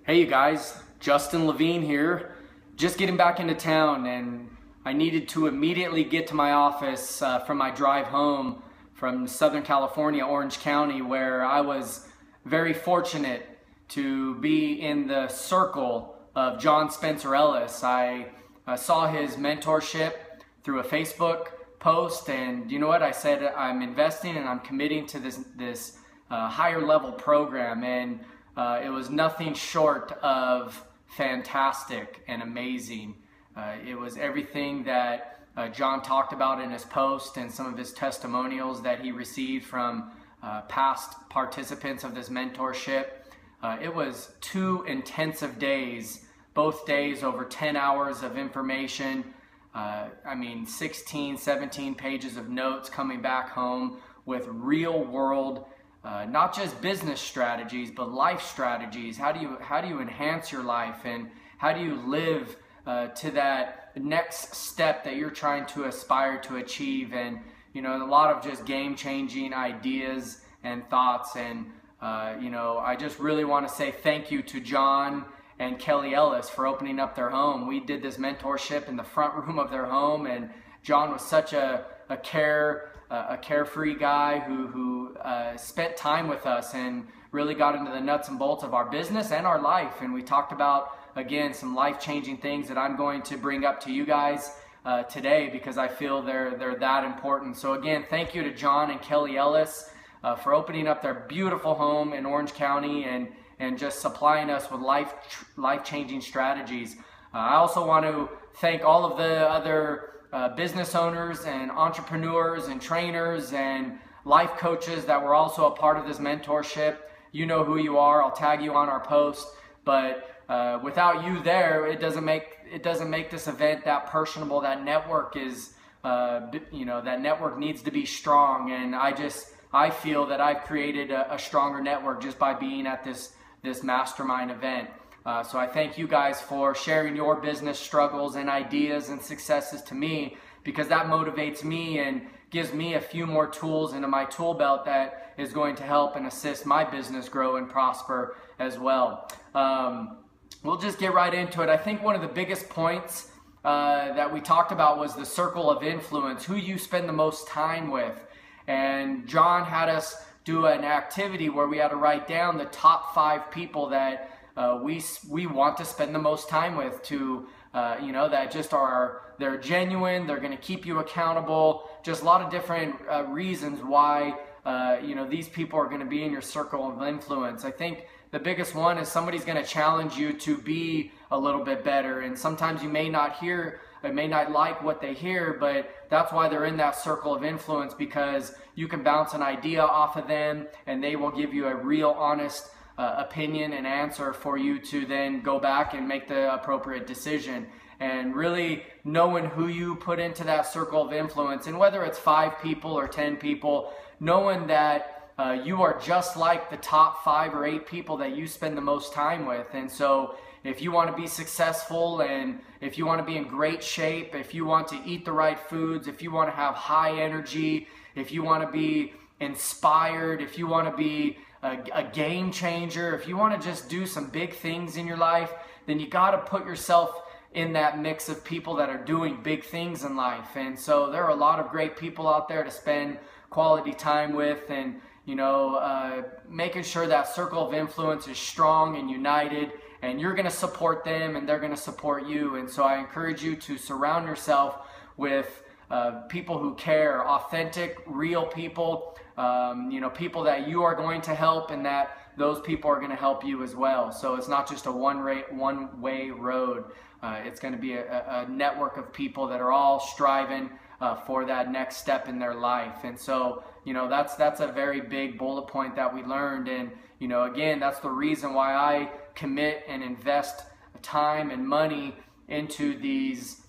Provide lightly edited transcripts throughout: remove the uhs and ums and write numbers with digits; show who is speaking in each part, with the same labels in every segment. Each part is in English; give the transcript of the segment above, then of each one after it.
Speaker 1: Hey you guys, Justin Levine here. Just getting back into town, and I needed to immediately get to my office from my drive home from Southern California, Orange County, where I was very fortunate to be in the circle of John Spencer Ellis. I saw his mentorship through a Facebook post, and you know what? I said I'm investing and I'm committing to this higher level program, and it was nothing short of fantastic and amazing. It was everything that John talked about in his post and some of his testimonials that he received from past participants of this mentorship. It was 2 intensive days, both days over 10 hours of information. 16, 17 pages of notes coming back home with real world not just business strategies, but life strategies. How do you enhance your life, and how do you live to that next step that you're trying to aspire to achieve? And a lot of just game-changing ideas and thoughts. And I just really want to say thank you to John and Kelly Ellis for opening up their home. We did this mentorship in the front room of their home, and John was such a carefree guy who spent time with us and really got into the nuts and bolts of our business and our life. And we talked about, again, some life-changing things that I'm going to bring up to you guys today, because I feel they're that important. So again, thank you to John and Kelly Ellis for opening up their beautiful home in Orange County and just supplying us with life-changing strategies. I also want to thank all of the other business owners and entrepreneurs and trainers and life coaches that were also a part of this mentorship. You know who you are. I'll tag you on our post. But without you there, it doesn't make this event that personable. That network is, that network needs to be strong. And I feel that I've created a stronger network just by being at this mastermind event. So I thank you guys for sharing your business struggles and ideas and successes to me, because that motivates me and gives me a few more tools into my tool belt that is going to help and assist my business grow and prosper as well. We'll just get right into it. I think one of the biggest points that we talked about was the circle of influence, who you spend the most time with. And John had us do an activity where we had to write down the top 5 people that we want to spend the most time with, that just they're genuine, they're going to keep you accountable, just a lot of different reasons why these people are going to be in your circle of influence. I think the biggest one is somebody's going to challenge you to be a little bit better, and sometimes you may not like what they hear, but that's why they're in that circle of influence, because you can bounce an idea off of them and they will give you a real honest opinion and answer for you to then go back and make the appropriate decision. And really knowing who you put into that circle of influence, and whether it's 5 people or 10 people, knowing that you are just like the top 5 or 8 people that you spend the most time with. And so if you want to be successful, and if you want to be in great shape, if you want to eat the right foods, if you want to have high energy, if you want to be inspired, if you want to be a game changer, if you want to just do some big things in your life, then you got to put yourself in that mix of people that are doing big things in life. And so there are a lot of great people out there to spend quality time with, and making sure that circle of influence is strong and united, and you're going to support them and they're going to support you. And so I encourage you to surround yourself with people who care, authentic, real people, people that you are going to help, and that those people are going to help you as well. So it's not just a one-way road. It's going to be a network of people that are all striving for that next step in their life. And so, that's a very big bullet point that we learned. And, again, that's the reason why I commit and invest time and money into these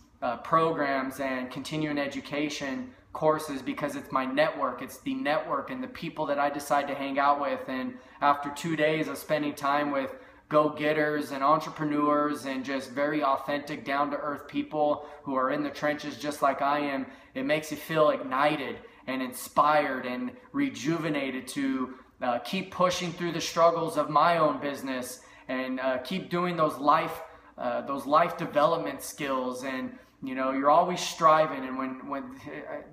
Speaker 1: programs and continuing education courses, because it's my network. It's the network and the people that I decide to hang out with. And after 2 days of spending time with go-getters and entrepreneurs and just very authentic, down-to-earth people who are in the trenches just like I am, it makes you feel ignited and inspired and rejuvenated to keep pushing through the struggles of my own business and keep doing those life development skills. And you're always striving. And when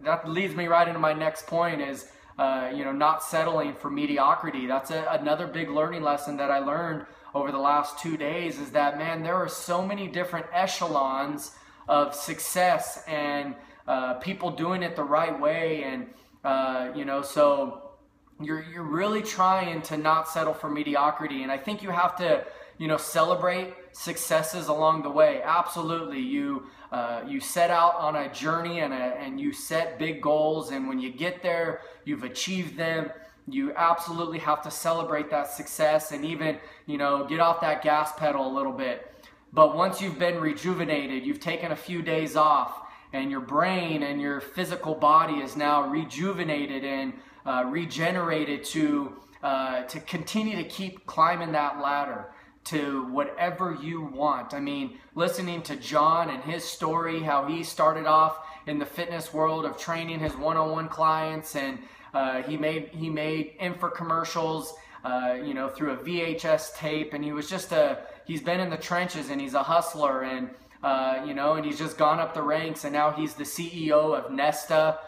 Speaker 1: that leads me right into my next point is not settling for mediocrity. That's another big learning lesson that I learned over the last 2 days, is that, man, there are so many different echelons of success and people doing it the right way. And so you're really trying to not settle for mediocrity. And I think you have to celebrate successes along the way. Absolutely. You set out on a journey and you set big goals, and when you get there, you've achieved them. You absolutely have to celebrate that success and even, get off that gas pedal a little bit. But once you've been rejuvenated, you've taken a few days off, and your brain and your physical body is now rejuvenated and regenerated to continue to keep climbing that ladder to whatever you want. I mean, listening to John and his story, how he started off in the fitness world of training his one-on-one clients, and he made infomercials, through a VHS tape, and he was he's been in the trenches, and he's a hustler, and and he's just gone up the ranks, and now he's the CEO of Nesta,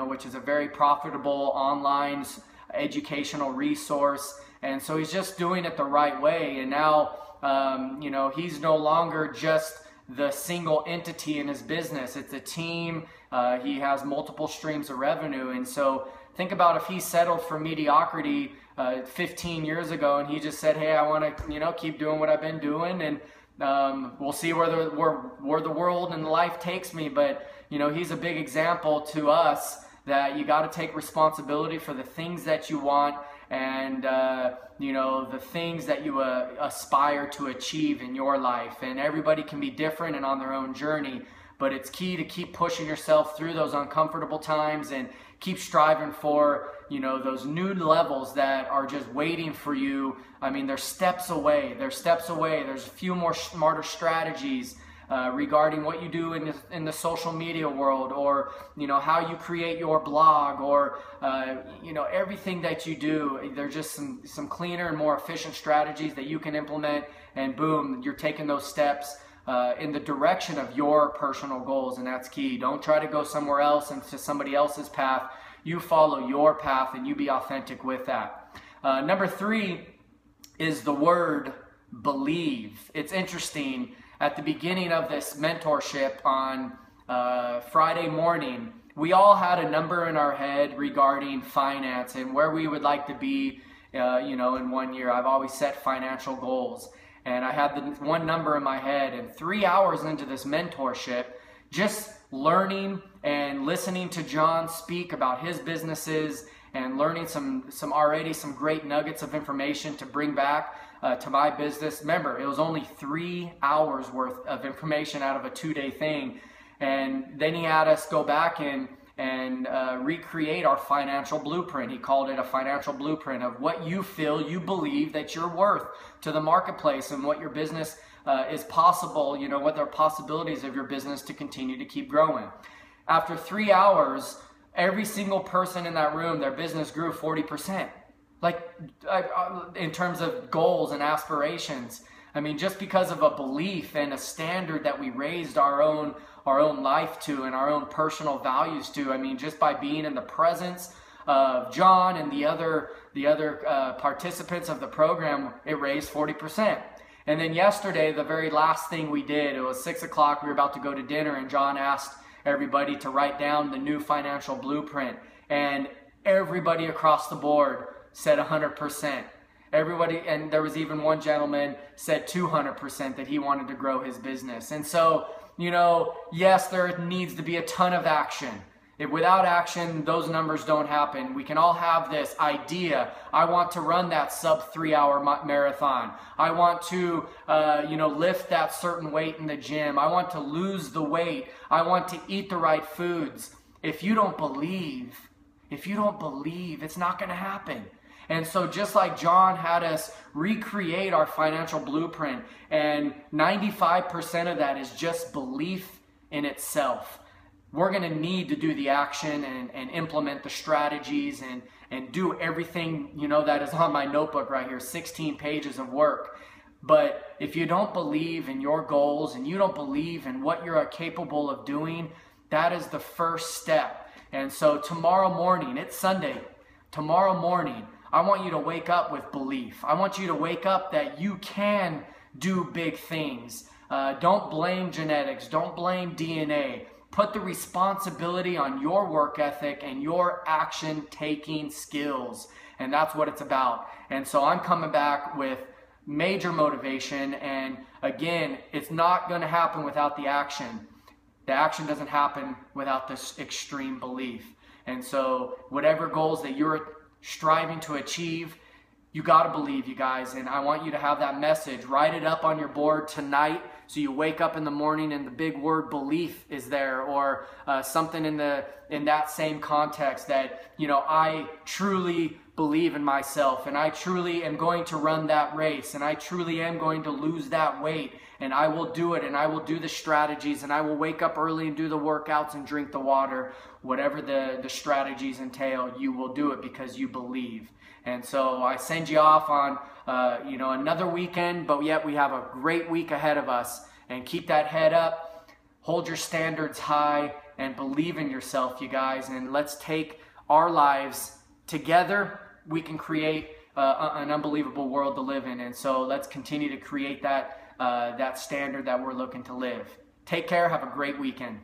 Speaker 1: which is a very profitable online educational resource. And so he's just doing it the right way. And now, he's no longer just the single entity in his business. It's a team. He has multiple streams of revenue. And so think about if he settled for mediocrity 15 years ago, and he just said, hey, I want to, keep doing what I've been doing, and we'll see where the world and life takes me. But, he's a big example to us that you got to take responsibility for the things that you want, and the things that you aspire to achieve in your life. And everybody can be different and on their own journey, but it's key to keep pushing yourself through those uncomfortable times and keep striving for those new levels that are just waiting for you. I mean, they're steps away. There's a few more smarter strategies regarding what you do in the social media world, or how you create your blog, or everything that you do. There's just some cleaner and more efficient strategies that you can implement, and boom, you're taking those steps in the direction of your personal goals. And that's key. Don't try to go somewhere else into somebody else's path. You follow your path, and you be authentic with that. Number 3 is the word believe. It's interesting. At the beginning of this mentorship on Friday morning, we all had a number in our head regarding finance and where we would like to be, in 1 year. I've always set financial goals, and I had the one number in my head. And 3 hours into this mentorship, just learning and listening to John speak about his businesses and learning some great nuggets of information to bring back to my business. Remember, it was only 3 hours worth of information out of a 2-day thing. And then he had us go back and recreate our financial blueprint. He called it a financial blueprint of what you feel, you believe that you're worth to the marketplace, and what your business is possible, what are possibilities of your business to continue to keep growing. After 3 hours, every single person in that room, their business grew 40%. In terms of goals and aspirations. I mean, just because of a belief and a standard that we raised our own life to and our own personal values to. I mean, just by being in the presence of John and the other participants of the program, it raised 40%. And then yesterday, the very last thing we did, it was 6 o'clock. We were about to go to dinner, and John asked everybody to write down the new financial blueprint. And everybody across the board said 100%. Everybody, and there was even one gentleman said 200% that he wanted to grow his business. And so, yes, there needs to be a ton of action. Without action, those numbers don't happen. We can all have this idea. I want to run that sub 3 hour marathon. I want to, lift that certain weight in the gym. I want to lose the weight. I want to eat the right foods. If you don't believe, it's not going to happen. And so just like John had us recreate our financial blueprint, and 95% of that is just belief in itself. We're going to need to do the action and implement the strategies and do everything, that is on my notebook right here, 16 pages of work. But if you don't believe in your goals and you don't believe in what you're capable of doing, that is the first step. And so tomorrow morning, it's Sunday, tomorrow morning, I want you to wake up with belief. I want you to wake up that you can do big things. Don't blame genetics. Don't blame DNA. Put the responsibility on your work ethic and your action-taking skills. And that's what it's about. And so I'm coming back with major motivation. And again, it's not going to happen without the action. The action doesn't happen without this extreme belief. And so whatever goals that you're striving to achieve, you got to believe, you guys. And I want you to have that message. Write it up on your board tonight so you wake up in the morning and the big word belief is there, or something in that same context that, you know, I truly believe in myself, and I truly am going to run that race, and I truly am going to lose that weight, and I will do it, and I will do the strategies, and I will wake up early and do the workouts and drink the water. Whatever the strategies entail, you will do it because you believe. And so I send you off on another weekend, but yet we have a great week ahead of us. And keep that head up, hold your standards high, and believe in yourself, you guys. And let's take our lives together. We can create an unbelievable world to live in. And so let's continue to create that standard that we're looking to live. Take care. Have a great weekend.